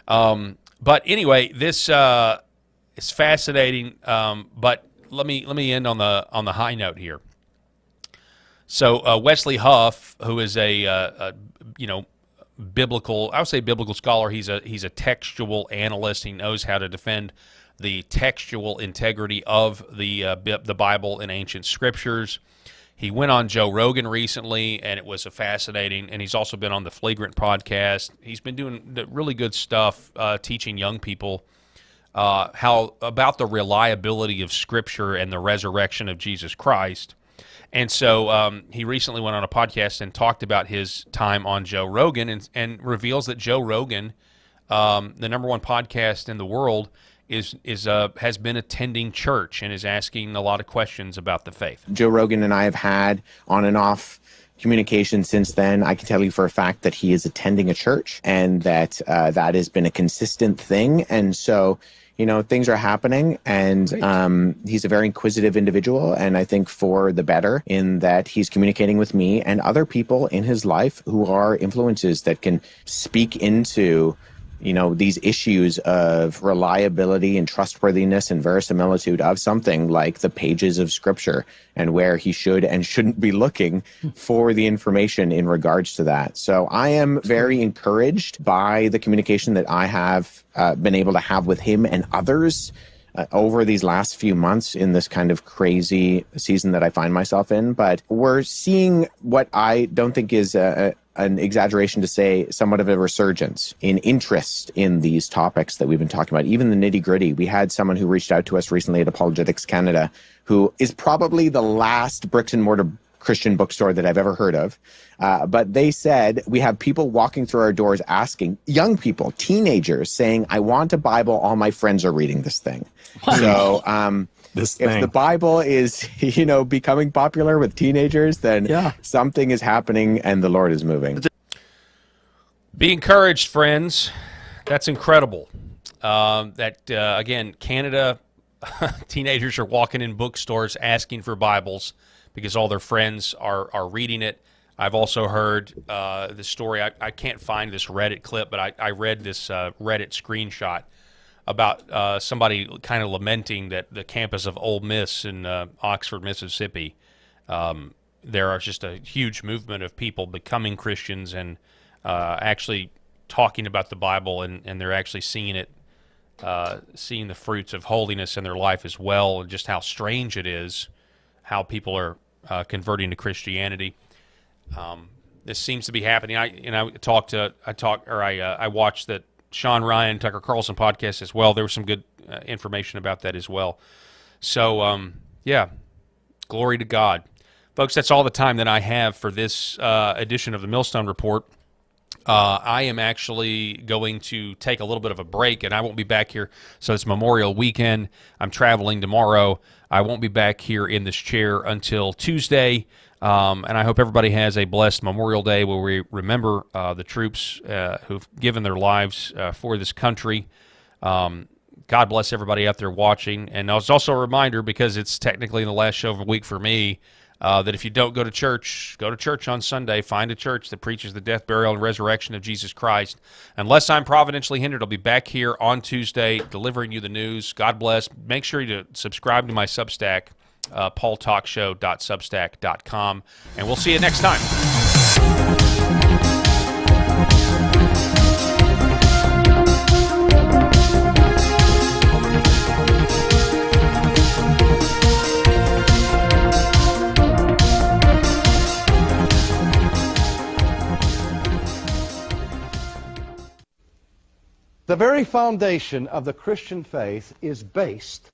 [SPEAKER 1] But anyway, this is fascinating, but let me end on the high note here. So Wesley Huff, who is a biblical, I would say biblical scholar. He's a textual analyst. He knows how to defend the textual integrity of the Bible and ancient scriptures. He went on Joe Rogan recently, and it was fascinating. And he's also been on the Flagrant podcast. He's been doing really good stuff, teaching young people how about the reliability of Scripture and the resurrection of Jesus Christ. And so he recently went on a podcast and talked about his time on Joe Rogan, and reveals that Joe Rogan, the number one podcast in the world, has been attending church and is asking a lot of questions about the faith.
[SPEAKER 13] Joe Rogan and I have had on and off communication since then. I can tell you for a fact that he is attending a church, and that that has been a consistent thing. And so, things are happening, and he's a very inquisitive individual, and I think for the better, in that he's communicating with me and other people in his life who are influences that can speak into these issues of reliability and trustworthiness and verisimilitude of something like the pages of Scripture, and where he should and shouldn't be looking for the information in regards to that. So I am very encouraged by the communication that I have been able to have with him and others over these last few months in this kind of crazy season that I find myself in. But we're seeing what I don't think is an exaggeration to say somewhat of a resurgence in interest in these topics that we've been talking about, even the nitty-gritty. We had someone who reached out to us recently at Apologetics Canada, who is probably the last bricks and mortar Christian bookstore that I've ever heard of. But they said, we have people walking through our doors asking, young people, teenagers, saying, I want a Bible, all my friends are reading this thing. So if the Bible is, becoming popular with teenagers, then something is happening and the Lord is moving.
[SPEAKER 1] Be encouraged, friends. That's incredible. Again, Canada, teenagers are walking in bookstores asking for Bibles because all their friends are reading it. I've also heard the story. I can't find this Reddit clip, but I read this Reddit screenshot about somebody kind of lamenting that the campus of Ole Miss in Oxford, Mississippi, there are just a huge movement of people becoming Christians and actually talking about the Bible, and they're actually seeing it, seeing the fruits of holiness in their life as well, and just how strange it is how people are converting to Christianity. This seems to be happening. I watched that Sean Ryan, Tucker Carlson podcast as well. There was some good information about that as well. So, glory to God. Folks, that's all the time that I have for this edition of the Millstone Report. I am actually going to take a little bit of a break, and I won't be back here. So it's Memorial Weekend. I'm traveling tomorrow. I won't be back here in this chair until Tuesday. And I hope everybody has a blessed Memorial Day where we remember the troops who've given their lives for this country. God bless everybody out there watching. And it's also a reminder, because it's technically the last show of the week for me, that if you don't go to church on Sunday. Find a church that preaches the death, burial, and resurrection of Jesus Christ. Unless I'm providentially hindered, I'll be back here on Tuesday delivering you the news. God bless. Make sure you subscribe to my Substack, paultalkshow.substack.com, and we'll see you next time.
[SPEAKER 14] The very foundation of the Christian faith is based